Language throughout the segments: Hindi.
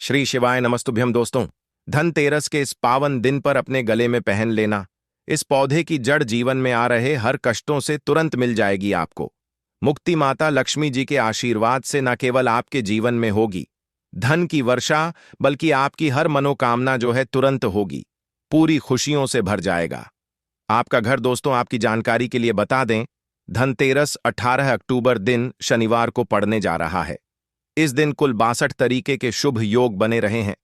श्री शिवाय नमस्तुभ्यम दोस्तों। धनतेरस के इस पावन दिन पर अपने गले में पहन लेना इस पौधे की जड़ जीवन में आ रहे हर कष्टों से तुरंत मिल जाएगी आपको। मुक्ति माता लक्ष्मी जी के आशीर्वाद से न केवल आपके जीवन में होगी धन की वर्षा, बल्कि आपकी हर मनोकामना जो है तुरंत होगी, पूरी खुशियों से भर जाएगा आपका घर। दोस्तों, आपकी जानकारी के लिए बता दें, धनतेरस 18 अक्टूबर दिन शनिवार को पड़ने जा रहा है। इस दिन कुल 62 तरीके के शुभ योग बने रहे हैं।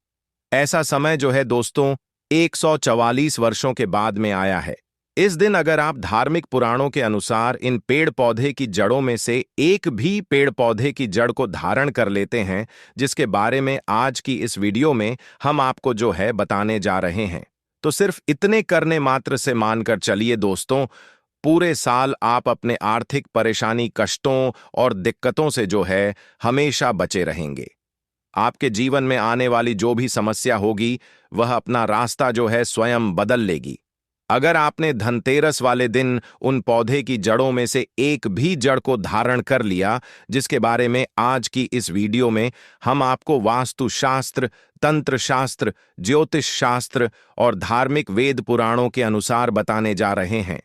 ऐसा समय जो है दोस्तों 144 वर्षों के बाद में आया है। इस दिन अगर आप धार्मिक पुराणों के अनुसार इन पेड़ पौधे की जड़ों में से एक भी पेड़ पौधे की जड़ को धारण कर लेते हैं, जिसके बारे में आज की इस वीडियो में हम आपको जो है बताने जा रहे हैं, तो सिर्फ इतने करने मात्र से मानकर चलिए दोस्तों, पूरे साल आप अपने आर्थिक परेशानी, कष्टों और दिक्कतों से जो है हमेशा बचे रहेंगे। आपके जीवन में आने वाली जो भी समस्या होगी वह अपना रास्ता जो है स्वयं बदल लेगी। अगर आपने धनतेरस वाले दिन उन पौधे की जड़ों में से एक भी जड़ को धारण कर लिया, जिसके बारे में आज की इस वीडियो में हम आपको वास्तु शास्त्र, तंत्र शास्त्र, ज्योतिष शास्त्र और धार्मिक वेद पुराणों के अनुसार बताने जा रहे हैं,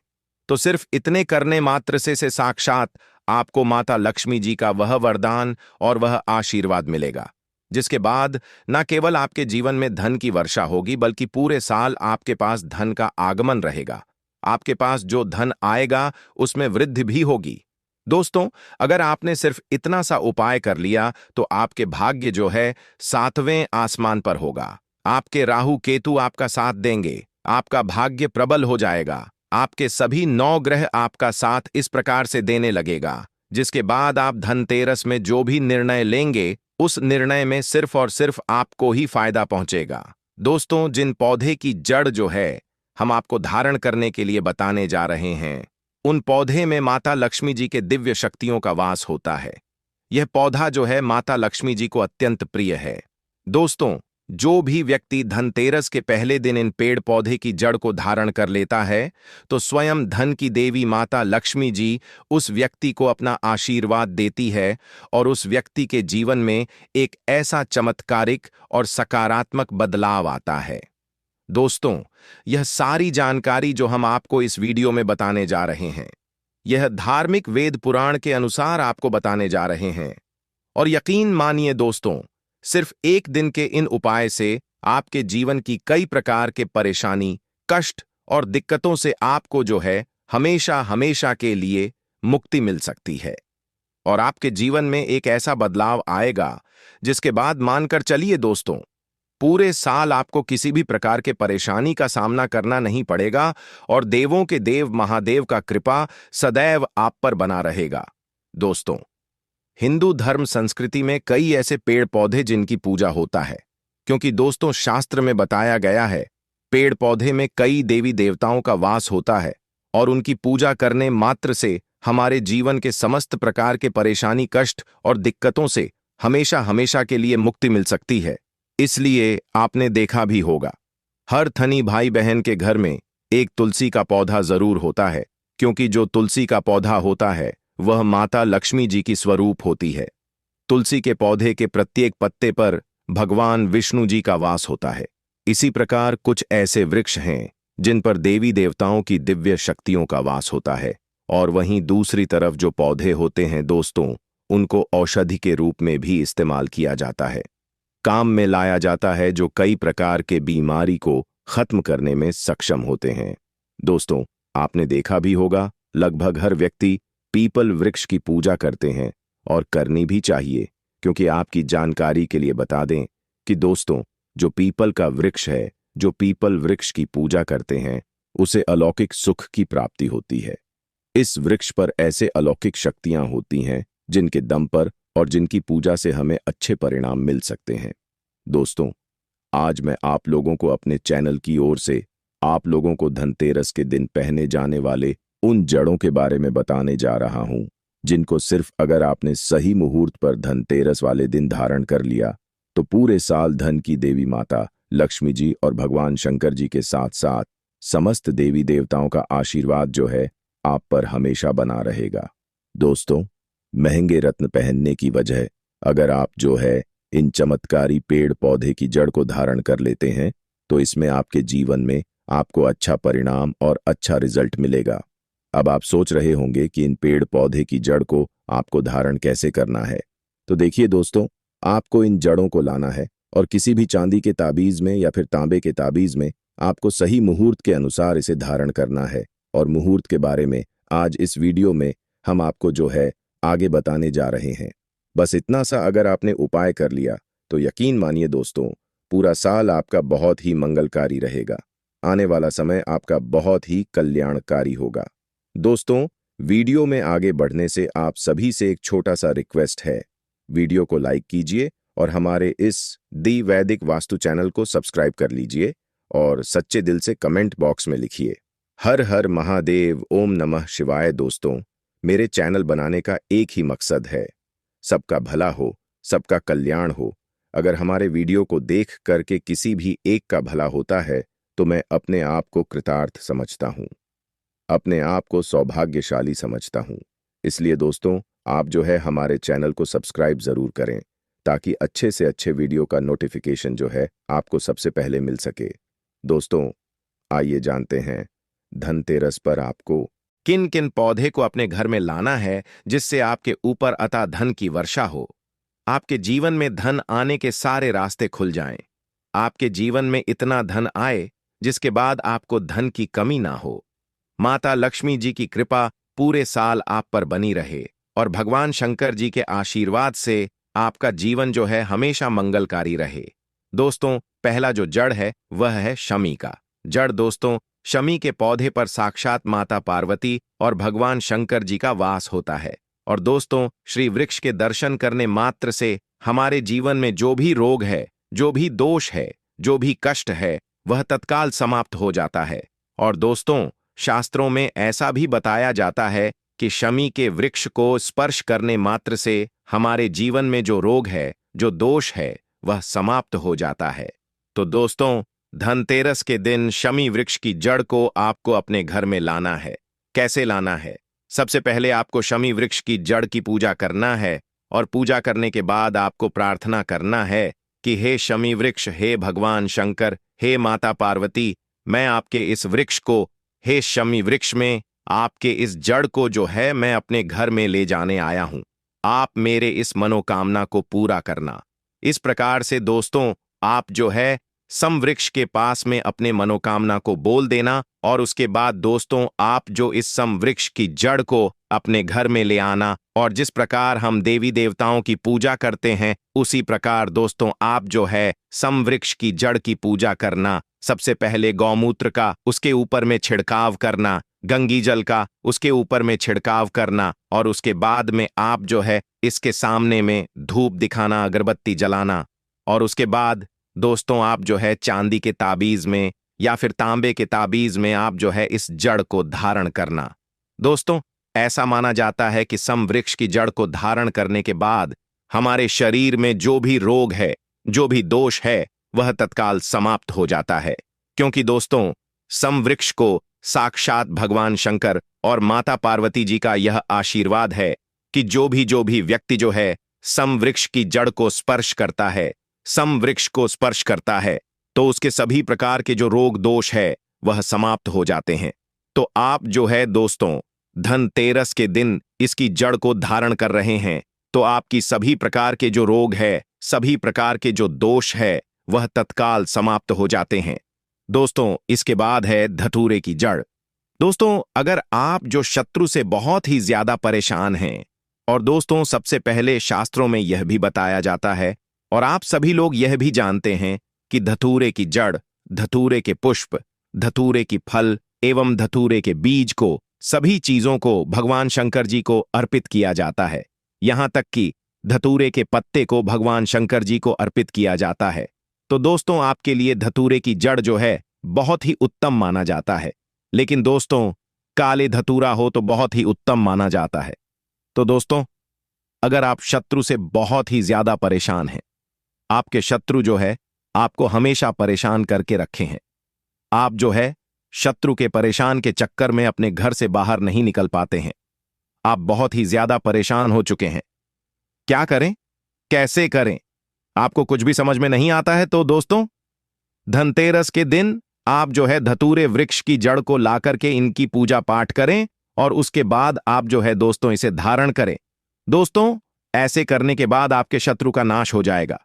तो सिर्फ इतने करने मात्र से साक्षात आपको माता लक्ष्मी जी का वह वरदान और वह आशीर्वाद मिलेगा, जिसके बाद न केवल आपके जीवन में धन की वर्षा होगी, बल्कि पूरे साल आपके पास धन का आगमन रहेगा। आपके पास जो धन आएगा उसमें वृद्धि भी होगी। दोस्तों, अगर आपने सिर्फ इतना सा उपाय कर लिया तो आपके भाग्य जो है 7वें आसमान पर होगा। आपके राहु केतु आपका साथ देंगे, आपका भाग्य प्रबल हो जाएगा। आपके सभी 9 ग्रह आपका साथ इस प्रकार से देने लगेगा, जिसके बाद आप धनतेरस में जो भी निर्णय लेंगे उस निर्णय में सिर्फ और सिर्फ आपको ही फायदा पहुंचेगा। दोस्तों, जिन पौधे की जड़ जो है हम आपको धारण करने के लिए बताने जा रहे हैं, उन पौधे में माता लक्ष्मी जी के दिव्य शक्तियों का वास होता है। यह पौधा जो है माता लक्ष्मी जी को अत्यंत प्रिय है। दोस्तों, जो भी व्यक्ति धनतेरस के पहले दिन इन पेड़ पौधे की जड़ को धारण कर लेता है, तो स्वयं धन की देवी माता लक्ष्मी जी उस व्यक्ति को अपना आशीर्वाद देती है और उस व्यक्ति के जीवन में एक ऐसा चमत्कारिक और सकारात्मक बदलाव आता है। दोस्तों, यह सारी जानकारी जो हम आपको इस वीडियो में बताने जा रहे हैं, यह धार्मिक वेद पुराण के अनुसार आपको बताने जा रहे हैं। और यकीन मानिए दोस्तों, सिर्फ एक दिन के इन उपाय से आपके जीवन की कई प्रकार के परेशानी, कष्ट और दिक्कतों से आपको जो है हमेशा हमेशा के लिए मुक्ति मिल सकती है और आपके जीवन में एक ऐसा बदलाव आएगा, जिसके बाद मानकर चलिए दोस्तों, पूरे साल आपको किसी भी प्रकार के परेशानी का सामना करना नहीं पड़ेगा और देवों के देव महादेव का कृपा सदैव आप पर बना रहेगा। दोस्तों, हिंदू धर्म संस्कृति में कई ऐसे पेड़ पौधे जिनकी पूजा होता है, क्योंकि दोस्तों शास्त्र में बताया गया है पेड़ पौधे में कई देवी देवताओं का वास होता है और उनकी पूजा करने मात्र से हमारे जीवन के समस्त प्रकार के परेशानी, कष्ट और दिक्कतों से हमेशा हमेशा के लिए मुक्ति मिल सकती है। इसलिए आपने देखा भी होगा, हर धनी भाई बहन के घर में एक तुलसी का पौधा जरूर होता है, क्योंकि जो तुलसी का पौधा होता है वह माता लक्ष्मी जी की स्वरूप होती है। तुलसी के पौधे के प्रत्येक पत्ते पर भगवान विष्णु जी का वास होता है। इसी प्रकार कुछ ऐसे वृक्ष हैं जिन पर देवी देवताओं की दिव्य शक्तियों का वास होता है, और वहीं दूसरी तरफ जो पौधे होते हैं दोस्तों, उनको औषधि के रूप में भी इस्तेमाल किया जाता है, काम में लाया जाता है, जो कई प्रकार के बीमारी को खत्म करने में सक्षम होते हैं। दोस्तों, आपने देखा भी होगा, लगभग हर व्यक्ति पीपल वृक्ष की पूजा करते हैं और करनी भी चाहिए, क्योंकि आपकी जानकारी के लिए बता दें कि दोस्तों, जो पीपल का वृक्ष है, जो पीपल वृक्ष की पूजा करते हैं, उसे अलौकिक सुख की प्राप्ति होती है। इस वृक्ष पर ऐसे अलौकिक शक्तियां होती हैं जिनके दम पर और जिनकी पूजा से हमें अच्छे परिणाम मिल सकते हैं। दोस्तों, आज मैं आप लोगों को अपने चैनल की ओर से आप लोगों को धनतेरस के दिन पहने जाने वाले उन जड़ों के बारे में बताने जा रहा हूं, जिनको सिर्फ अगर आपने सही मुहूर्त पर धनतेरस वाले दिन धारण कर लिया, तो पूरे साल धन की देवी माता लक्ष्मी जी और भगवान शंकर जी के साथ साथ समस्त देवी देवताओं का आशीर्वाद जो है आप पर हमेशा बना रहेगा। दोस्तों, महंगे रत्न पहनने की वजह अगर आप जो है इन चमत्कारी पेड़ पौधे की जड़ को धारण कर लेते हैं तो इसमें आपके जीवन में आपको अच्छा परिणाम और अच्छा रिजल्ट मिलेगा। अब आप सोच रहे होंगे कि इन पेड़ पौधे की जड़ को आपको धारण कैसे करना है। तो देखिए दोस्तों, आपको इन जड़ों को लाना है और किसी भी चांदी के ताबीज में या फिर तांबे के ताबीज में आपको सही मुहूर्त के अनुसार इसे धारण करना है। और मुहूर्त के बारे में आज इस वीडियो में हम आपको जो है आगे बताने जा रहे हैं। बस इतना सा अगर आपने उपाय कर लिया तो यकीन मानिए दोस्तों, पूरा साल आपका बहुत ही मंगलकारी रहेगा। आने वाला समय आपका बहुत ही कल्याणकारी होगा। दोस्तों, वीडियो में आगे बढ़ने से आप सभी से एक छोटा सा रिक्वेस्ट है। वीडियो को लाइक कीजिए और हमारे इस दी वैदिक वास्तु चैनल को सब्सक्राइब कर लीजिए और सच्चे दिल से कमेंट बॉक्स में लिखिए हर हर महादेव, ओम नमः शिवाय। दोस्तों, मेरे चैनल बनाने का एक ही मकसद है, सबका भला हो, सबका कल्याण हो। अगर हमारे वीडियो को देख करके किसी भी एक का भला होता है तो मैं अपने आप को कृतार्थ समझता हूँ, अपने आप को सौभाग्यशाली समझता हूँ। इसलिए दोस्तों, आप जो है हमारे चैनल को सब्सक्राइब ज़रूर करें ताकि अच्छे से अच्छे वीडियो का नोटिफिकेशन जो है आपको सबसे पहले मिल सके। दोस्तों, आइए जानते हैं धनतेरस पर आपको किन किन पौधे को अपने घर में लाना है जिससे आपके ऊपर अता धन की वर्षा हो, आपके जीवन में धन आने के सारे रास्ते खुल जाएं, आपके जीवन में इतना धन आए जिसके बाद आपको धन की कमी ना हो, माता लक्ष्मी जी की कृपा पूरे साल आप पर बनी रहे और भगवान शंकर जी के आशीर्वाद से आपका जीवन जो है हमेशा मंगलकारी रहे। दोस्तों, पहला जो जड़ है वह है शमी का जड़। दोस्तों, शमी के पौधे पर साक्षात माता पार्वती और भगवान शंकर जी का वास होता है। और दोस्तों, श्री वृक्ष के दर्शन करने मात्र से हमारे जीवन में जो भी रोग है, जो भी दोष है, जो भी कष्ट है, वह तत्काल समाप्त हो जाता है। और दोस्तों, शास्त्रों में ऐसा भी बताया जाता है कि शमी के वृक्ष को स्पर्श करने मात्र से हमारे जीवन में जो रोग है, जो दोष है, वह समाप्त हो जाता है। तो दोस्तों, धनतेरस के दिन शमी वृक्ष की जड़ को आपको अपने घर में लाना है। कैसे लाना है? सबसे पहले आपको शमी वृक्ष की जड़ की पूजा करना है और पूजा करने के बाद आपको प्रार्थना करना है कि हे शमी वृक्ष, हे भगवान शंकर, हे माता पार्वती, मैं आपके इस वृक्ष को, हे शमी वृक्ष में आपके इस जड़ को जो है मैं अपने घर में ले जाने आया हूं। आप मेरे इस मनोकामना को पूरा करना। इस प्रकार से दोस्तों, आप जो है सम वृक्ष के पास में अपने मनोकामना को बोल देना और उसके बाद दोस्तों, आप जो इस सम वृक्ष की जड़ को अपने घर में ले आना। और जिस प्रकार हम देवी देवताओं की पूजा करते हैं उसी प्रकार दोस्तों आप जो है सम वृक्ष की जड़ की पूजा करना। सबसे पहले गौमूत्र का उसके ऊपर में छिड़काव करना, गंगी जल का उसके ऊपर में छिड़काव करना और उसके बाद में आप जो है इसके सामने में धूप दिखाना, अगरबत्ती जलाना। और उसके बाद दोस्तों, आप जो है चांदी के ताबीज में या फिर तांबे के ताबीज में आप जो है इस जड़ को धारण करना। दोस्तों, ऐसा माना जाता है कि सम वृक्ष की जड़ को धारण करने के बाद हमारे शरीर में जो भी रोग है, जो भी दोष है, वह तत्काल समाप्त हो जाता है। क्योंकि दोस्तों, सम वृक्ष को साक्षात भगवान शंकर और माता पार्वती जी का यह आशीर्वाद है कि जो भी व्यक्ति जो है सम वृक्ष की जड़ को स्पर्श करता है, सम वृक्ष को स्पर्श करता है, तो उसके सभी प्रकार के जो रोग दोष है वह समाप्त हो जाते हैं। तो आप जो है दोस्तों धनतेरस के दिन इसकी जड़ को धारण कर रहे हैं तो आपकी सभी प्रकार के जो रोग है, सभी प्रकार के जो दोष है, वह तत्काल समाप्त हो जाते हैं। दोस्तों, इसके बाद है धतूरे की जड़। दोस्तों, अगर आप जो शत्रु से बहुत ही ज्यादा परेशान हैं, और दोस्तों सबसे पहले शास्त्रों में यह भी बताया जाता है और आप सभी लोग यह भी जानते हैं कि धतूरे की जड़, धतूरे के पुष्प, धतूरे की फल एवं धतूरे के बीज को, सभी चीजों को भगवान शंकर जी को अर्पित किया जाता है। यहां तक कि धतूरे के पत्ते को भगवान शंकर जी को अर्पित किया जाता है। तो दोस्तों, आपके लिए धतूरे की जड़ जो है बहुत ही उत्तम माना जाता है। लेकिन दोस्तों, काले धतूरा हो तो बहुत ही उत्तम माना जाता है। तो दोस्तों, अगर आप शत्रु से बहुत ही ज्यादा परेशान हैं, आपके शत्रु जो है आपको हमेशा परेशान करके रखे हैं, आप जो है शत्रु के परेशान के चक्कर में अपने घर से बाहर नहीं निकल पाते हैं, आप बहुत ही ज्यादा परेशान हो चुके हैं, क्या करें, कैसे करें? आपको कुछ भी समझ में नहीं आता है तो दोस्तों, धनतेरस के दिन आप जो है धतूरे वृक्ष की जड़ को ला करके इनकी पूजा पाठ करें और उसके बाद आप जो है दोस्तों इसे धारण करें। दोस्तों, ऐसे करने के बाद आपके शत्रु का नाश हो जाएगा,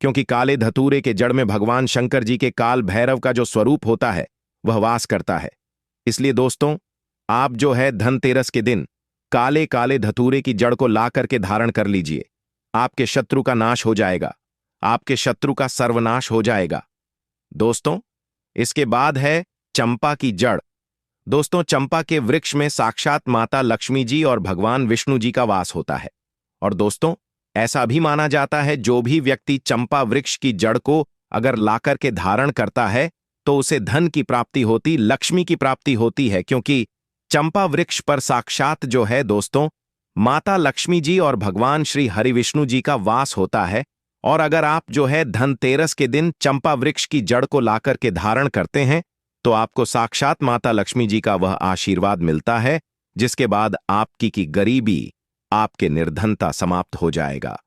क्योंकि काले धतूरे के जड़ में भगवान शंकर जी के काल भैरव का जो स्वरूप होता है वह वास करता है। इसलिए दोस्तों, आप जो है धनतेरस के दिन काले काले धतूरे की जड़ को ला करके धारण कर लीजिए। आपके शत्रु का नाश हो जाएगा, आपके शत्रु का सर्वनाश हो जाएगा। दोस्तों, इसके बाद है चंपा की जड़। दोस्तों, चंपा के वृक्ष में साक्षात माता लक्ष्मी जी और भगवान विष्णु जी का वास होता है। और दोस्तों, ऐसा भी माना जाता है जो भी व्यक्ति चंपा वृक्ष की जड़ को अगर लाकर के धारण करता है तो उसे धन की प्राप्ति होती, लक्ष्मी की प्राप्ति होती है, क्योंकि चंपा वृक्ष पर साक्षात जो है दोस्तों माता लक्ष्मी जी और भगवान श्री हरि विष्णु जी का वास होता है। और अगर आप जो है धनतेरस के दिन चंपा वृक्ष की जड़ को लाकर के धारण करते हैं तो आपको साक्षात माता लक्ष्मी जी का वह आशीर्वाद मिलता है, जिसके बाद आपकी की गरीबी, आपके निर्धनता समाप्त हो जाएगा।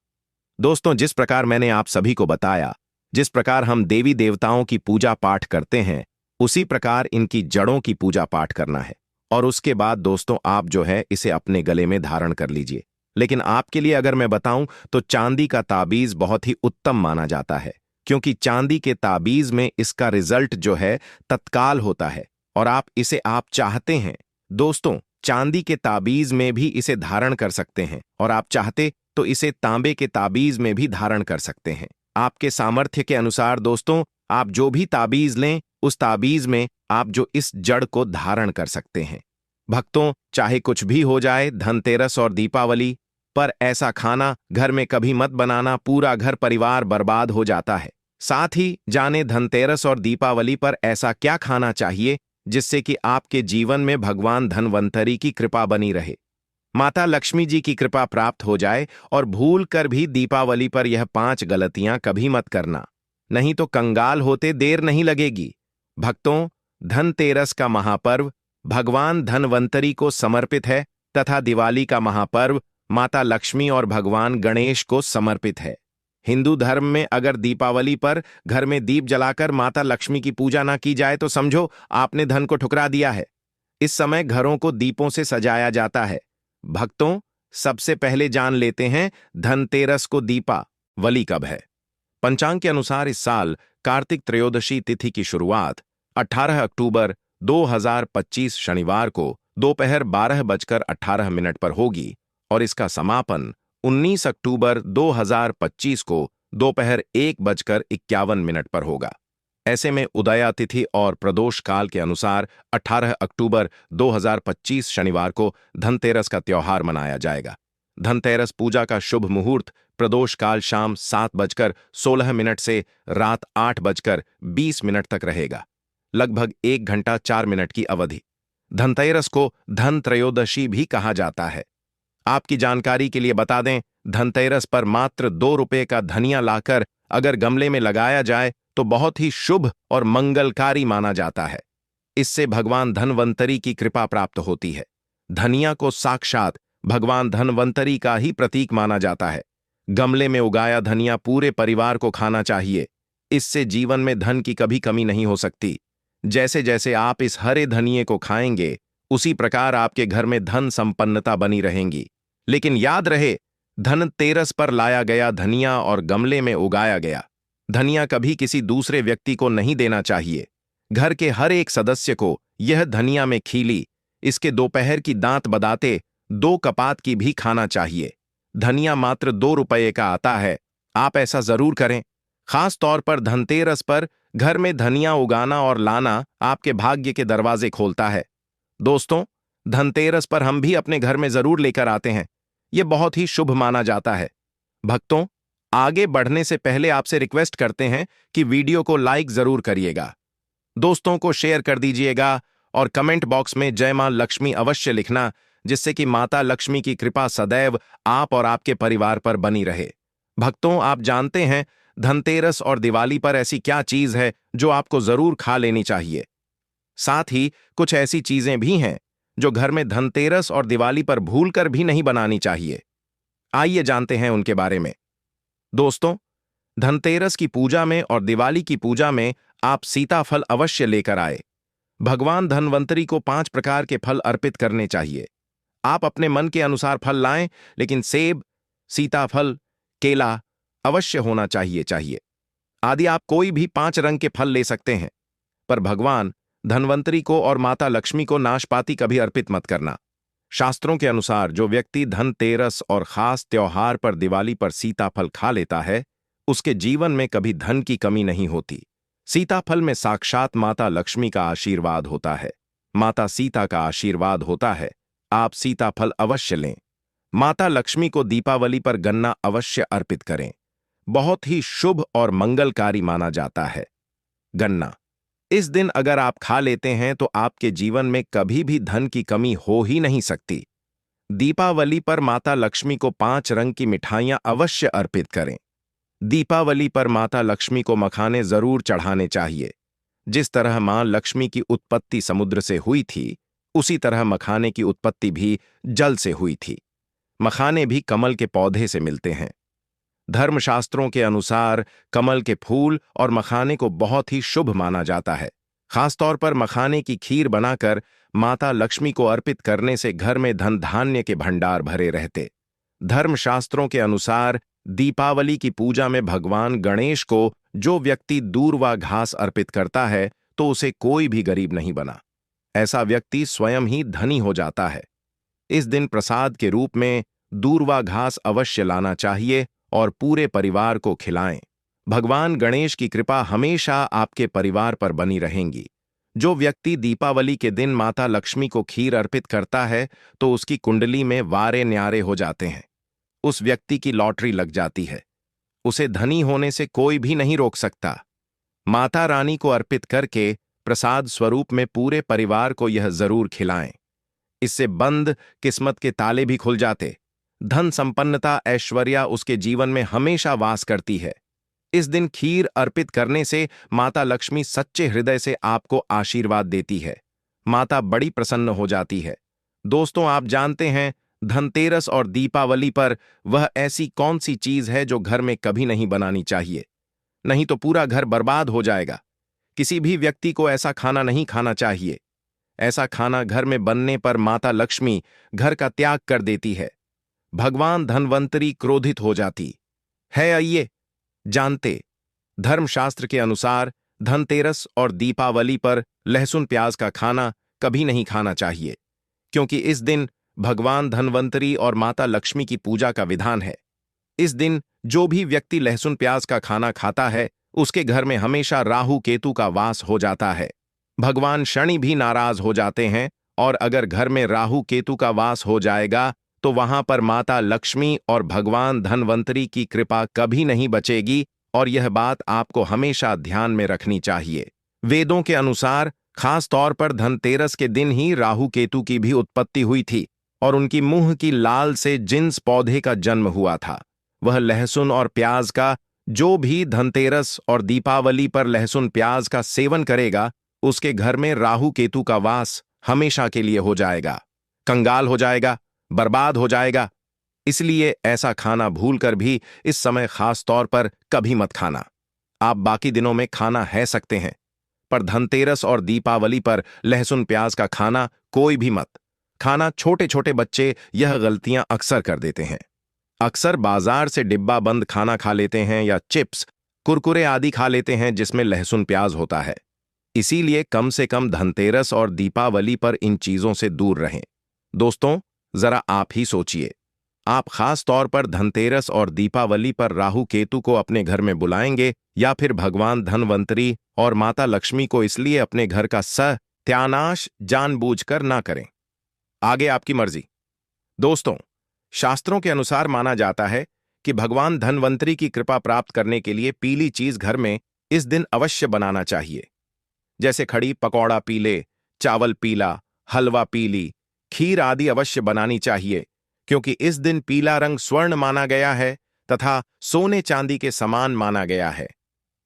दोस्तों, जिस प्रकार मैंने आप सभी को बताया, जिस प्रकार हम देवी देवताओं की पूजा पाठ करते हैं, उसी प्रकार इनकी जड़ों की पूजा पाठ करना है। और उसके बाद दोस्तों आप जो है इसे अपने गले में धारण कर लीजिए। लेकिन आपके लिए अगर मैं बताऊं तो चांदी का ताबीज बहुत ही उत्तम माना जाता है, क्योंकि चांदी के ताबीज में इसका रिजल्ट जो है तत्काल होता है और आप चाहते हैं दोस्तों चांदी के ताबीज में भी इसे धारण कर सकते हैं, और आप चाहते तो इसे तांबे के ताबीज में भी धारण कर सकते हैं। आपके सामर्थ्य के अनुसार दोस्तों आप जो भी ताबीज लें, उस ताबीज में आप जो इस जड़ को धारण कर सकते हैं। भक्तों, चाहे कुछ भी हो जाए, धनतेरस और दीपावली पर ऐसा खाना घर में कभी मत बनाना, पूरा घर परिवार बर्बाद हो जाता है। साथ ही जाने धनतेरस और दीपावली पर ऐसा क्या खाना चाहिए जिससे कि आपके जीवन में भगवान धनवंतरी की कृपा बनी रहे, माता लक्ष्मी जी की कृपा प्राप्त हो जाए। और भूल कर भी दीपावली पर यह 5 गलतियां कभी मत करना, नहीं तो कंगाल होते देर नहीं लगेगी। भक्तों, धनतेरस का महापर्व भगवान धनवंतरी को समर्पित है तथा दिवाली का महापर्व माता लक्ष्मी और भगवान गणेश को समर्पित है। हिंदू धर्म में अगर दीपावली पर घर में दीप जलाकर माता लक्ष्मी की पूजा ना की जाए तो समझो आपने धन को ठुकरा दिया है। इस समय घरों को दीपों से सजाया जाता है। भक्तों, सबसे पहले जान लेते हैं धनतेरस को दीपावली कब है। पंचांग के अनुसार इस साल कार्तिक त्रयोदशी तिथि की शुरुआत 18 अक्टूबर 2025 शनिवार को दोपहर 12:18 पर होगी और इसका समापन 19 अक्टूबर 2025 को दोपहर 1:51 पर होगा। ऐसे में उदया तिथि और प्रदोष काल के अनुसार 18 अक्टूबर 2025 शनिवार को धनतेरस का त्योहार मनाया जाएगा। धनतेरस पूजा का शुभ मुहूर्त प्रदोष काल शाम 7:16 से रात 8:20 तक रहेगा, लगभग 1 घंटा 4 मिनट की अवधि। धनतेरस को धन त्रयोदशी भी कहा जाता है। आपकी जानकारी के लिए बता दें, धनतेरस पर मात्र 2 रुपये का धनिया लाकर अगर गमले में लगाया जाए तो बहुत ही शुभ और मंगलकारी माना जाता है। इससे भगवान धनवंतरी की कृपा प्राप्त होती है। धनिया को साक्षात भगवान धनवंतरी का ही प्रतीक माना जाता है। गमले में उगाया धनिया पूरे परिवार को खाना चाहिए। इससे जीवन में धन की कभी कमी नहीं हो सकती। जैसे जैसे आप इस हरे धनिये को खाएंगे, उसी प्रकार आपके घर में धन संपन्नता बनी रहेंगी। लेकिन याद रहे, धनतेरस पर लाया गया धनिया और गमले में उगाया गया धनिया कभी किसी दूसरे व्यक्ति को नहीं देना चाहिए। घर के हर एक सदस्य को यह धनिया में खीली, इसके दोपहर की दांत बदाते 2 कपात की भी खाना चाहिए। धनिया मात्र 2 रुपये का आता है। आप ऐसा जरूर करें। खास तौर पर धनतेरस पर घर में धनिया उगाना और लाना आपके भाग्य के दरवाजे खोलता है। दोस्तों, धनतेरस पर हम भी अपने घर में जरूर लेकर आते हैं। यह बहुत ही शुभ माना जाता है। भक्तों, आगे बढ़ने से पहले आपसे रिक्वेस्ट करते हैं कि वीडियो को लाइक जरूर करिएगा, दोस्तों को शेयर कर दीजिएगा और कमेंट बॉक्स में जय मां लक्ष्मी अवश्य लिखना, जिससे कि माता लक्ष्मी की कृपा सदैव आप और आपके परिवार पर बनी रहे। भक्तों, आप जानते हैं धनतेरस और दिवाली पर ऐसी क्या चीज है जो आपको जरूर खा लेनी चाहिए। साथ ही कुछ ऐसी चीजें भी हैं जो घर में धनतेरस और दिवाली पर भूलकर भी नहीं बनानी चाहिए। आइए जानते हैं उनके बारे में। दोस्तों, धनतेरस की पूजा में और दिवाली की पूजा में आप सीताफल अवश्य लेकर आए। भगवान धन्वंतरी को 5 प्रकार के फल अर्पित करने चाहिए। आप अपने मन के अनुसार फल लाएं, लेकिन सेब, सीताफल, केला अवश्य होना चाहिए। आदि आप कोई भी 5 रंग के फल ले सकते हैं, पर भगवान धन्वंतरी को और माता लक्ष्मी को नाशपाती कभी अर्पित मत करना। शास्त्रों के अनुसार जो व्यक्ति धनतेरस और खास त्योहार पर दिवाली पर सीताफल खा लेता है, उसके जीवन में कभी धन की कमी नहीं होती। सीताफल में साक्षात माता लक्ष्मी का आशीर्वाद होता है, माता सीता का आशीर्वाद होता है। आप सीताफल अवश्य लें। माता लक्ष्मी को दीपावली पर गन्ना अवश्य अर्पित करें। बहुत ही शुभ और मंगलकारी माना जाता है। गन्ना इस दिन अगर आप खा लेते हैं तो आपके जीवन में कभी भी धन की कमी हो ही नहीं सकती। दीपावली पर माता लक्ष्मी को 5 रंग की मिठाइयां अवश्य अर्पित करें। दीपावली पर माता लक्ष्मी को मखाने जरूर चढ़ाने चाहिए। जिस तरह मां लक्ष्मी की उत्पत्ति समुद्र से हुई थी, उसी तरह मखाने की उत्पत्ति भी जल से हुई थी। मखाने भी कमल के पौधे से मिलते हैं। धर्मशास्त्रों के अनुसार कमल के फूल और मखाने को बहुत ही शुभ माना जाता है। खासतौर पर मखाने की खीर बनाकर माता लक्ष्मी को अर्पित करने से घर में धन धान्य के भंडार भरे रहते। धर्मशास्त्रों के अनुसार दीपावली की पूजा में भगवान गणेश को जो व्यक्ति दूर्वा घास अर्पित करता है, तो उसे कोई भी गरीब नहीं बना। ऐसा व्यक्ति स्वयं ही धनी हो जाता है। इस दिन प्रसाद के रूप में दूर्वा घास अवश्य लाना चाहिए और पूरे परिवार को खिलाएं। भगवान गणेश की कृपा हमेशा आपके परिवार पर बनी रहेंगी। जो व्यक्ति दीपावली के दिन माता लक्ष्मी को खीर अर्पित करता है, तो उसकी कुंडली में वारे न्यारे हो जाते हैं। उस व्यक्ति की लॉटरी लग जाती है। उसे धनी होने से कोई भी नहीं रोक सकता। माता रानी को अर्पित करके प्रसाद स्वरूप में पूरे परिवार को यह जरूर खिलाएं। इससे बंद किस्मत के ताले भी खुल जाते। धन संपन्नता, ऐश्वर्या उसके जीवन में हमेशा वास करती है। इस दिन खीर अर्पित करने से माता लक्ष्मी सच्चे हृदय से आपको आशीर्वाद देती है। माता बड़ी प्रसन्न हो जाती है। दोस्तों, आप जानते हैं धनतेरस और दीपावली पर वह ऐसी कौन सी चीज है जो घर में कभी नहीं बनानी चाहिए? नहीं तो पूरा घर बर्बाद हो जाएगा। किसी भी व्यक्ति को ऐसा खाना नहीं खाना चाहिए। ऐसा खाना घर में बनने पर माता लक्ष्मी घर का त्याग कर देती है। भगवान धन्वंतरी क्रोधित हो जाती है। आइए जानते, धर्मशास्त्र के अनुसार धनतेरस और दीपावली पर लहसुन प्याज का खाना कभी नहीं खाना चाहिए, क्योंकि इस दिन भगवान धन्वंतरी और माता लक्ष्मी की पूजा का विधान है। इस दिन जो भी व्यक्ति लहसुन प्याज का खाना खाता है, उसके घर में हमेशा राहु केतु का वास हो जाता है। भगवान शनि भी नाराज हो जाते हैं, और अगर घर में राहु केतु का वास हो जाएगा तो वहां पर माता लक्ष्मी और भगवान धन्वंतरी की कृपा कभी नहीं बचेगी। और यह बात आपको हमेशा ध्यान में रखनी चाहिए। वेदों के अनुसार खास तौर पर धनतेरस के दिन ही राहु केतु की भी उत्पत्ति हुई थी, और उनकी मुंह की लाल से जिन्स पौधे का जन्म हुआ था। वह लहसुन और प्याज का, जो भी धनतेरस और दीपावली पर लहसुन प्याज का सेवन करेगा, उसके घर में राहु केतु का वास हमेशा के लिए हो जाएगा। कंगाल हो जाएगा, बर्बाद हो जाएगा। इसलिए ऐसा खाना भूलकर भी इस समय खास तौर पर कभी मत खाना। आप बाकी दिनों में खाना है सकते हैं, पर धनतेरस और दीपावली पर लहसुन प्याज का खाना कोई भी मत खाना। छोटे छोटे बच्चे यह गलतियां अक्सर कर देते हैं। अक्सर बाजार से डिब्बा बंद खाना खा लेते हैं या चिप्स, कुरकुरे आदि खा लेते हैं जिसमें लहसुन प्याज होता है। इसीलिए कम से कम धनतेरस और दीपावली पर इन चीजों से दूर रहें। दोस्तों, जरा आप ही सोचिए, आप खास तौर पर धनतेरस और दीपावली पर राहु केतु को अपने घर में बुलाएंगे, या फिर भगवान धन्वंतरी और माता लक्ष्मी को इसलिए अपने घर का सत्यानाश जानबूझकर ना करें? आगे आपकी मर्जी। दोस्तों, शास्त्रों के अनुसार माना जाता है कि भगवान धन्वंतरी की कृपा प्राप्त करने के लिए पीली चीज घर में इस दिन अवश्य बनाना चाहिए। जैसे खड़ी पकौड़ा पीले, चावल पीला, हलवा पीली, खीर आदि अवश्य बनानी चाहिए, क्योंकि इस दिन पीला रंग स्वर्ण माना गया है तथा सोने चांदी के समान माना गया है।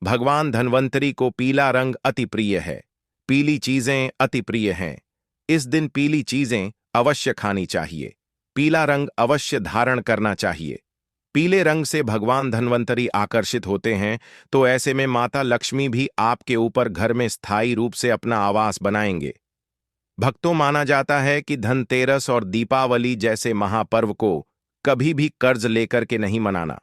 भगवान धन्वंतरी को पीला रंग अति प्रिय है। पीली चीजें अति प्रिय हैं। इस दिन पीली चीजें अवश्य खानी चाहिए। पीला रंग अवश्य धारण करना चाहिए। पीले रंग से भगवान धन्वंतरी आकर्षित होते हैं, तो ऐसे में माता लक्ष्मी भी आपके ऊपर घर में स्थायी रूप से अपना आवास बनाएंगे। भक्तों, माना जाता है कि धनतेरस और दीपावली जैसे महापर्व को कभी भी कर्ज लेकर के नहीं मनाना।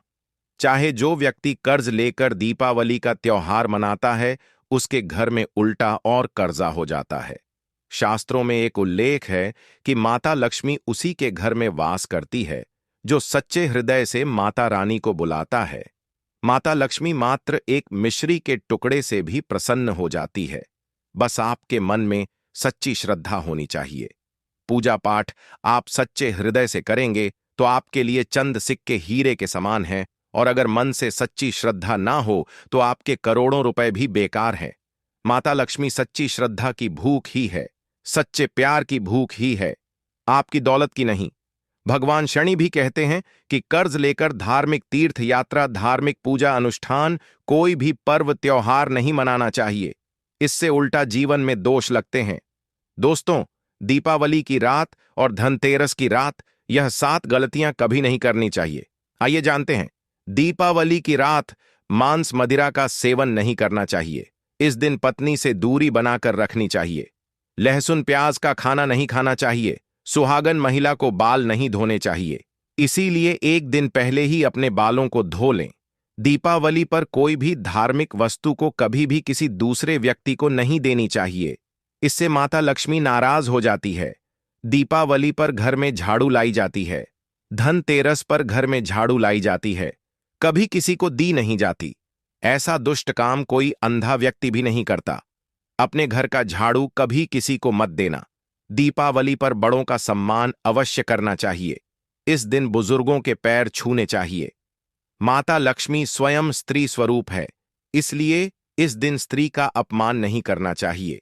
चाहे जो व्यक्ति कर्ज लेकर दीपावली का त्योहार मनाता है, उसके घर में उल्टा और कर्जा हो जाता है। शास्त्रों में एक उल्लेख है कि माता लक्ष्मी उसी के घर में वास करती है जो सच्चे हृदय से माता रानी को बुलाता है। माता लक्ष्मी मात्र एक मिश्री के टुकड़े से भी प्रसन्न हो जाती है। बस आपके मन में सच्ची श्रद्धा होनी चाहिए। पूजा पाठ आप सच्चे हृदय से करेंगे तो आपके लिए चंद सिक्के हीरे के समान हैं, और अगर मन से सच्ची श्रद्धा ना हो तो आपके करोड़ों रुपए भी बेकार हैं। माता लक्ष्मी सच्ची श्रद्धा की भूख ही है, सच्चे प्यार की भूख ही है, आपकी दौलत की नहीं। भगवान शनि भी कहते हैं कि कर्ज लेकर धार्मिक तीर्थ यात्रा, धार्मिक पूजा अनुष्ठान, कोई भी पर्व त्योहार नहीं मनाना चाहिए। इससे उल्टा जीवन में दोष लगते हैं। दोस्तों, दीपावली की रात और धनतेरस की रात, यह 7 गलतियां कभी नहीं करनी चाहिए। आइए जानते हैं। दीपावली की रात मांस मदिरा का सेवन नहीं करना चाहिए। इस दिन पत्नी से दूरी बनाकर रखनी चाहिए। लहसुन प्याज का खाना नहीं खाना चाहिए। सुहागन महिला को बाल नहीं धोने चाहिए, इसीलिए एक दिन पहले ही अपने बालों को धो लें। दीपावली पर कोई भी धार्मिक वस्तु को कभी भी किसी दूसरे व्यक्ति को नहीं देनी चाहिए, इससे माता लक्ष्मी नाराज हो जाती है। दीपावली पर घर में झाड़ू लाई जाती है। धनतेरस पर घर में झाड़ू लाई जाती है, कभी किसी को दी नहीं जाती। ऐसा दुष्ट काम कोई अंधा व्यक्ति भी नहीं करता। अपने घर का झाड़ू कभी किसी को मत देना। दीपावली पर बड़ों का सम्मान अवश्य करना चाहिए। इस दिन बुजुर्गों के पैर छूने चाहिए। माता लक्ष्मी स्वयं स्त्री स्वरूप है, इसलिए इस दिन स्त्री का अपमान नहीं करना चाहिए,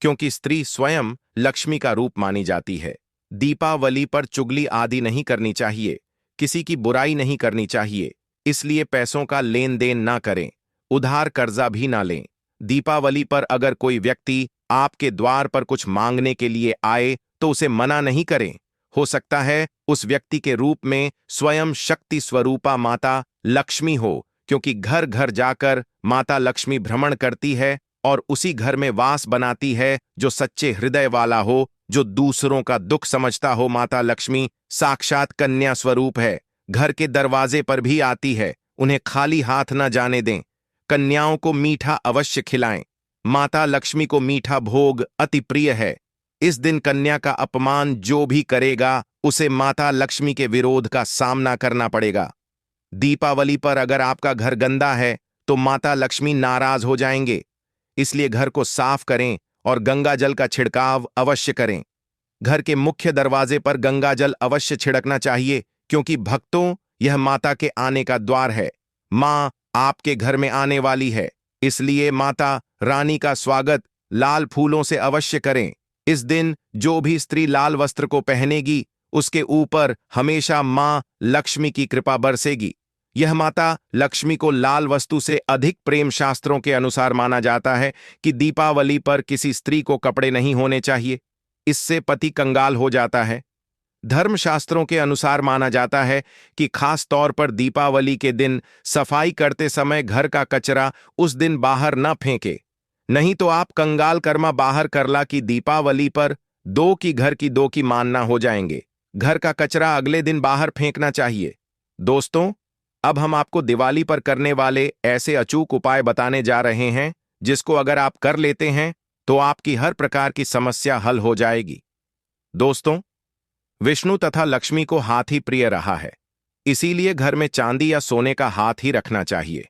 क्योंकि स्त्री स्वयं लक्ष्मी का रूप मानी जाती है। दीपावली पर चुगली आदि नहीं करनी चाहिए, किसी की बुराई नहीं करनी चाहिए, इसलिए पैसों का लेन देन ना करें, उधार कर्जा भी ना लें। दीपावली पर अगर कोई व्यक्ति आपके द्वार पर कुछ मांगने के लिए आए तो उसे मना नहीं करें। हो सकता है उस व्यक्ति के रूप में स्वयं शक्ति स्वरूपा माता लक्ष्मी हो, क्योंकि घर घर जाकर माता लक्ष्मी भ्रमण करती है और उसी घर में वास बनाती है जो सच्चे हृदय वाला हो, जो दूसरों का दुख समझता हो। माता लक्ष्मी साक्षात कन्या स्वरूप है, घर के दरवाजे पर भी आती है। उन्हें खाली हाथ न जाने दें। कन्याओं को मीठा अवश्य खिलाएं। माता लक्ष्मी को मीठा भोग अति प्रिय है। इस दिन कन्या का अपमान जो भी करेगा उसे माता लक्ष्मी के विरोध का सामना करना पड़ेगा। दीपावली पर अगर आपका घर गंदा है तो माता लक्ष्मी नाराज हो जाएंगे, इसलिए घर को साफ करें और गंगा जल का छिड़काव अवश्य करें। घर के मुख्य दरवाजे पर गंगा जल अवश्य छिड़कना चाहिए, क्योंकि भक्तों, यह माता के आने का द्वार है। मां आपके घर में आने वाली है, इसलिए माता रानी का स्वागत लाल फूलों से अवश्य करें। इस दिन जो भी स्त्री लाल वस्त्र को पहनेगी उसके ऊपर हमेशा मां लक्ष्मी की कृपा बरसेगी। यह माता लक्ष्मी को लाल वस्तु से अधिक प्रेम शास्त्रों के अनुसार माना जाता है कि दीपावली पर किसी स्त्री को कपड़े नहीं होने चाहिए, इससे पति कंगाल हो जाता है। धर्मशास्त्रों के अनुसार माना जाता है कि खास तौर पर दीपावली के दिन सफाई करते समय घर का कचरा उस दिन बाहर न फेंके, नहीं तो आप कंगाल कर्मा बाहर करला की दीपावली पर दो की घर की दो की मानना हो जाएंगे। घर का कचरा अगले दिन बाहर फेंकना चाहिए। दोस्तों, अब हम आपको दिवाली पर करने वाले ऐसे अचूक उपाय बताने जा रहे हैं जिसको अगर आप कर लेते हैं तो आपकी हर प्रकार की समस्या हल हो जाएगी। दोस्तों, विष्णु तथा लक्ष्मी को हाथी प्रिय रहा है, इसीलिए घर में चांदी या सोने का हाथ ही रखना चाहिए।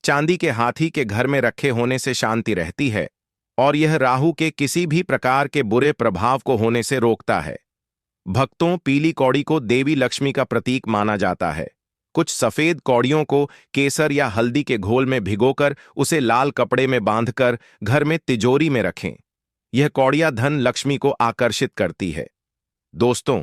चांदी के हाथी के घर में रखे होने से शांति रहती है और यह राहु के किसी भी प्रकार के बुरे प्रभाव को होने से रोकता है। भक्तों, पीली कौड़ी को देवी लक्ष्मी का प्रतीक माना जाता है। कुछ सफेद कौड़ियों को केसर या हल्दी के घोल में भिगोकर उसे लाल कपड़े में बांधकर घर में तिजोरी में रखें। यह कौड़ियां धन लक्ष्मी को आकर्षित करती है। दोस्तों,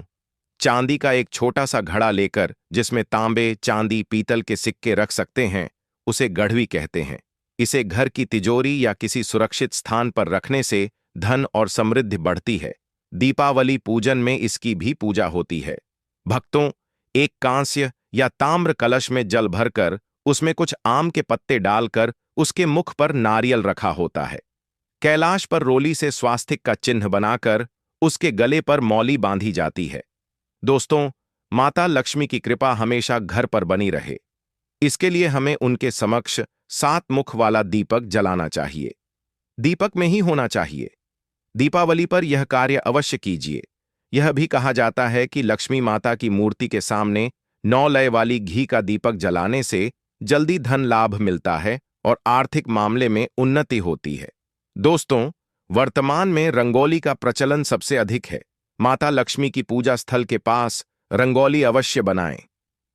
चांदी का एक छोटा सा घड़ा लेकर जिसमें तांबे, चांदी, पीतल के सिक्के रख सकते हैं, उसे गढ़वी कहते हैं। इसे घर की तिजोरी या किसी सुरक्षित स्थान पर रखने से धन और समृद्धि बढ़ती है। दीपावली पूजन में इसकी भी पूजा होती है। भक्तों, एक कांस्य या ताम्र कलश में जल भरकर उसमें कुछ आम के पत्ते डालकर उसके मुख पर नारियल रखा होता है। कैलाश पर रोली से स्वास्तिक का चिन्ह बनाकर उसके गले पर मौली बांधी जाती है। दोस्तों, माता लक्ष्मी की कृपा हमेशा घर पर बनी रहे, इसके लिए हमें उनके समक्ष 7 मुख वाला दीपक जलाना चाहिए। दीपक में ही होना चाहिए। दीपावली पर यह कार्य अवश्य कीजिए। यह भी कहा जाता है कि लक्ष्मी माता की मूर्ति के सामने 9 लय वाली घी का दीपक जलाने से जल्दी धन लाभ मिलता है और आर्थिक मामले में उन्नति होती है। दोस्तों, वर्तमान में रंगोली का प्रचलन सबसे अधिक है। माता लक्ष्मी की पूजा स्थल के पास रंगोली अवश्य बनाएं।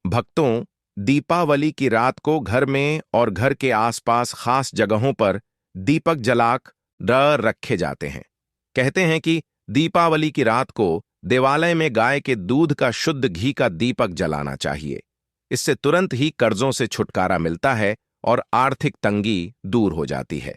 भक्तों, दीपावली की रात को घर में और घर के आसपास खास जगहों पर दीपक जलाकर रखे जाते हैं। कहते हैं कि दीपावली की रात को देवालय में गाय के दूध का शुद्ध घी का दीपक जलाना चाहिए। इससे तुरंत ही कर्जों से छुटकारा मिलता है और आर्थिक तंगी दूर हो जाती है।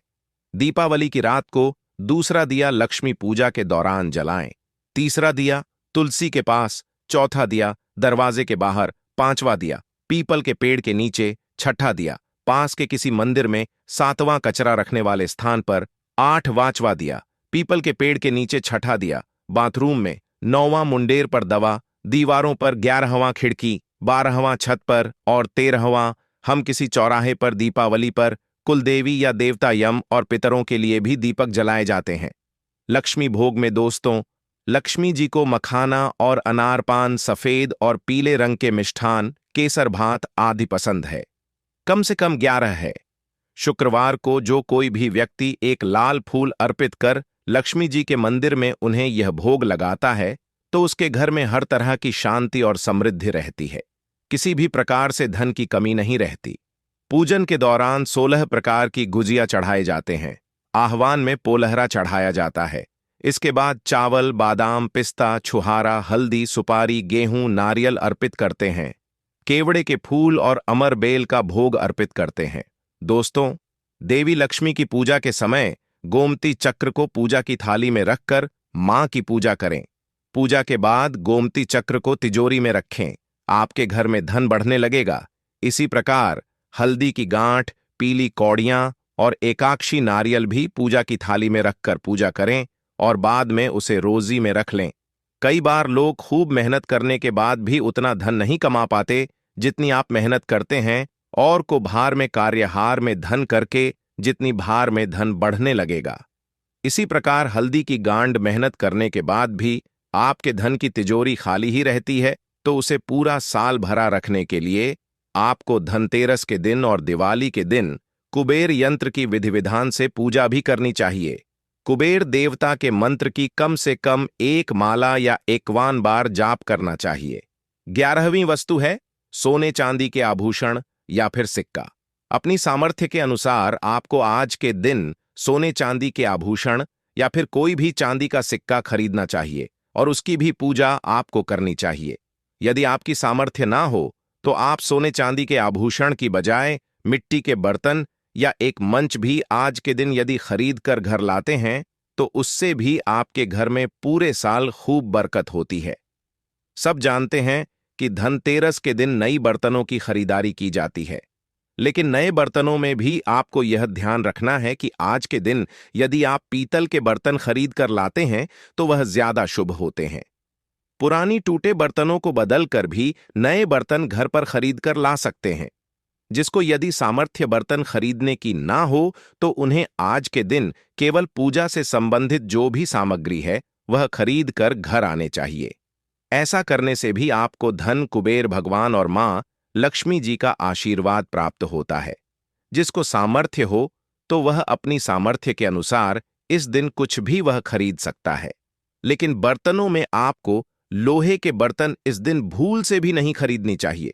दीपावली की रात को दूसरा दिया लक्ष्मी पूजा के दौरान जलाएं। तीसरा दिया तुलसी के पास, चौथा दिया दरवाजे के बाहर, 5वां दिया पीपल के पेड़ के नीचे, 6ठा दिया पास के किसी मंदिर में, 7वां कचरा रखने वाले स्थान पर, 8वां दिया पीपल के पेड़ के नीचे, 6ठा दिया बाथरूम में, 9वां मुंडेर पर दवा, दीवारों पर, 11वां खिड़की, 12वां छत पर और 13वां हम किसी चौराहे पर दीपावली पर कुलदेवी या देवता यम और पितरों के लिए भी दीपक जलाए जाते हैं। लक्ष्मी भोग में दोस्तों, लक्ष्मी जी को मखाना और अनारपान, सफेद और पीले रंग के मिष्ठान, केसर भात आदि पसंद है। कम से कम 11 है। शुक्रवार को जो कोई भी व्यक्ति एक लाल फूल अर्पित कर लक्ष्मी जी के मंदिर में उन्हें यह भोग लगाता है तो उसके घर में हर तरह की शांति और समृद्धि रहती है। किसी भी प्रकार से धन की कमी नहीं रहती। पूजन के दौरान 16 प्रकार की गुजिया चढ़ाए जाते हैं। आह्वान में पोलहरा चढ़ाया जाता है। इसके बाद चावल, बादाम, पिस्ता, छुहारा, हल्दी, सुपारी, गेहूं, नारियल अर्पित करते हैं। केवड़े के फूल और अमर बेल का भोग अर्पित करते हैं। दोस्तों, देवी लक्ष्मी की पूजा के समय गोमती चक्र को पूजा की थाली में रखकर मां की पूजा करें। पूजा के बाद गोमती चक्र को तिजोरी में रखें। आपके घर में धन बढ़ने लगेगा। इसी प्रकार हल्दी की गांठ, पीली कौड़ियां और एकाक्षी नारियल भी पूजा की थाली में रखकर पूजा करें और बाद में उसे रोजी में रख लें। कई बार लोग खूब मेहनत करने के बाद भी उतना धन नहीं कमा पाते जितनी आप मेहनत करते हैं, और को भार में कार्यहार में धन करके जितनी भार में धन बढ़ने लगेगा। इसी प्रकार हल्दी की गांड मेहनत करने के बाद भी आपके धन की तिजोरी खाली ही रहती है तो उसे पूरा साल भरा रखने के लिए आपको धनतेरस के दिन और दिवाली के दिन कुबेर यंत्र की विधि विधान से पूजा भी करनी चाहिए। कुबेर देवता के मंत्र की कम से कम 1 माला या 51 बार जाप करना चाहिए। 11वीं वस्तु है सोने चांदी के आभूषण या फिर सिक्का। अपनी सामर्थ्य के अनुसार आपको आज के दिन सोने चांदी के आभूषण या फिर कोई भी चांदी का सिक्का खरीदना चाहिए और उसकी भी पूजा आपको करनी चाहिए। यदि आपकी सामर्थ्य ना हो तो आप सोने चांदी के आभूषण की बजाय मिट्टी के बर्तन या एक मंच भी आज के दिन यदि खरीद कर घर लाते हैं तो उससे भी आपके घर में पूरे साल खूब बरकत होती है। सब जानते हैं कि धनतेरस के दिन नई बर्तनों की खरीदारी की जाती है, लेकिन नए बर्तनों में भी आपको यह ध्यान रखना है कि आज के दिन यदि आप पीतल के बर्तन खरीद कर लाते हैं तो वह ज्यादा शुभ होते हैं। पुरानी टूटे बर्तनों को बदलकर भी नए बर्तन घर पर खरीद कर ला सकते हैं। जिसको यदि सामर्थ्य बर्तन खरीदने की ना हो तो उन्हें आज के दिन केवल पूजा से संबंधित जो भी सामग्री है वह खरीद कर घर आने चाहिए। ऐसा करने से भी आपको धन, कुबेर भगवान और मां लक्ष्मी जी का आशीर्वाद प्राप्त होता है। जिसको सामर्थ्य हो तो वह अपनी सामर्थ्य के अनुसार इस दिन कुछ भी वह खरीद सकता है, लेकिन बर्तनों में आपको लोहे के बर्तन इस दिन भूल से भी नहीं खरीदनी चाहिए।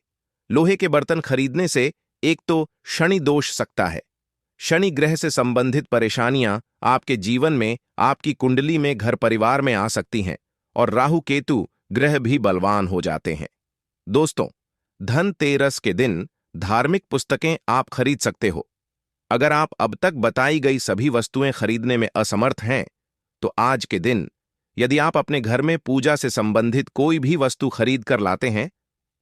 लोहे के बर्तन खरीदने से एक तो शनि दोष सकता है। शनि ग्रह से संबंधित परेशानियां आपके जीवन में, आपकी कुंडली में, घर परिवार में आ सकती हैं और राहु केतु ग्रह भी बलवान हो जाते हैं। दोस्तों, धनतेरस के दिन धार्मिक पुस्तकें आप खरीद सकते हो। अगर आप अब तक बताई गई सभी वस्तुएं खरीदने में असमर्थ हैं तो आज के दिन यदि आप अपने घर में पूजा से संबंधित कोई भी वस्तु खरीद कर लाते हैं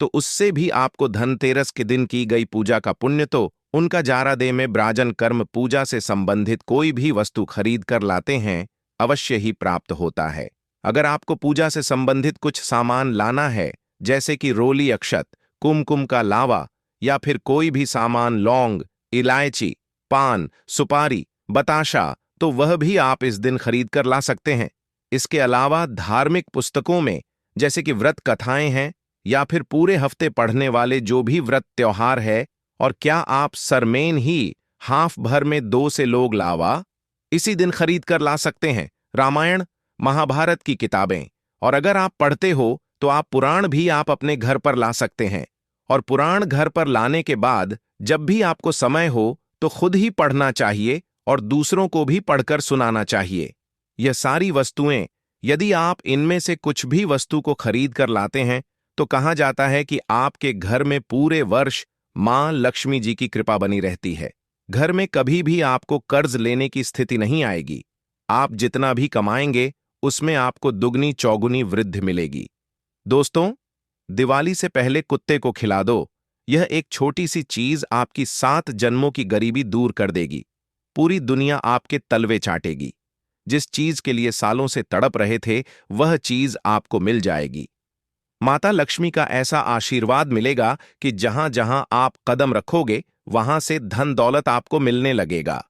तो उससे भी आपको धनतेरस के दिन की गई पूजा का पुण्य तो उनका जारादे में ब्राजन कर्म पूजा से संबंधित कोई भी वस्तु खरीद कर लाते हैं अवश्य ही प्राप्त होता है। अगर आपको पूजा से संबंधित कुछ सामान लाना है, जैसे कि रोली अक्षत, कुमकुम का लावा या फिर कोई भी सामान, लौंग, इलायची, पान, सुपारी, बताशा, तो वह भी आप इस दिन खरीद कर ला सकते हैं। इसके अलावा धार्मिक पुस्तकों में जैसे कि व्रत कथाएं हैं या फिर पूरे हफ्ते पढ़ने वाले जो भी व्रत त्योहार है, और क्या आप सरमेन ही हाफ भर में 2 से लोग लावा इसी दिन खरीद कर ला सकते हैं। रामायण महाभारत की किताबें, और अगर आप पढ़ते हो तो आप पुराण भी आप अपने घर पर ला सकते हैं। और पुराण घर पर लाने के बाद जब भी आपको समय हो तो खुद ही पढ़ना चाहिए और दूसरों को भी पढ़कर सुनाना चाहिए। यह सारी वस्तुएं, यदि आप इनमें से कुछ भी वस्तु को खरीद कर लाते हैं तो कहा जाता है कि आपके घर में पूरे वर्ष मां लक्ष्मी जी की कृपा बनी रहती है। घर में कभी भी आपको कर्ज लेने की स्थिति नहीं आएगी। आप जितना भी कमाएंगे उसमें आपको दुगनी चौगुनी वृद्धि मिलेगी। दोस्तों, दिवाली से पहले कुत्ते को खिला दो। यह एक छोटी सी चीज आपकी 7 जन्मों की गरीबी दूर कर देगी। पूरी दुनिया आपके तलवे चाटेगी। जिस चीज के लिए सालों से तड़प रहे थे वह चीज आपको मिल जाएगी। माता लक्ष्मी का ऐसा आशीर्वाद मिलेगा कि जहां जहां आप कदम रखोगे वहां से धन दौलत आपको मिलने लगेगा।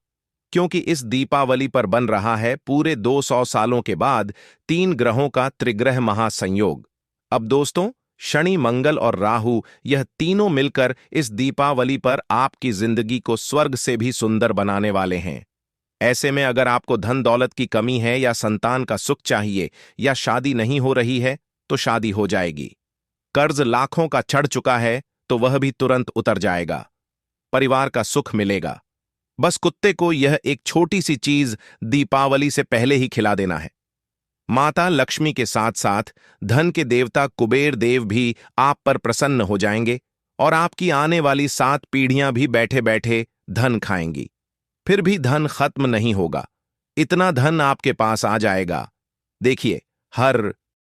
क्योंकि इस दीपावली पर बन रहा है पूरे 200 सालों के बाद 3 ग्रहों का त्रिग्रह महासंयोग। अब दोस्तों, शनि, मंगल और राहु, यह तीनों मिलकर इस दीपावली पर आपकी जिंदगी को स्वर्ग से भी सुंदर बनाने वाले हैं। ऐसे में अगर आपको धन दौलत की कमी है या संतान का सुख चाहिए या शादी नहीं हो रही है तो शादी हो जाएगी। कर्ज लाखों का चढ़ चुका है तो वह भी तुरंत उतर जाएगा। परिवार का सुख मिलेगा। बस कुत्ते को यह एक छोटी सी चीज दीपावली से पहले ही खिला देना है। माता लक्ष्मी के साथ साथ धन के देवता कुबेर देव भी आप पर प्रसन्न हो जाएंगे और आपकी आने वाली 7 पीढ़ियां भी बैठे बैठे धन खाएंगी। फिर भी धन खत्म नहीं होगा। इतना धन आपके पास आ जाएगा। देखिए, हर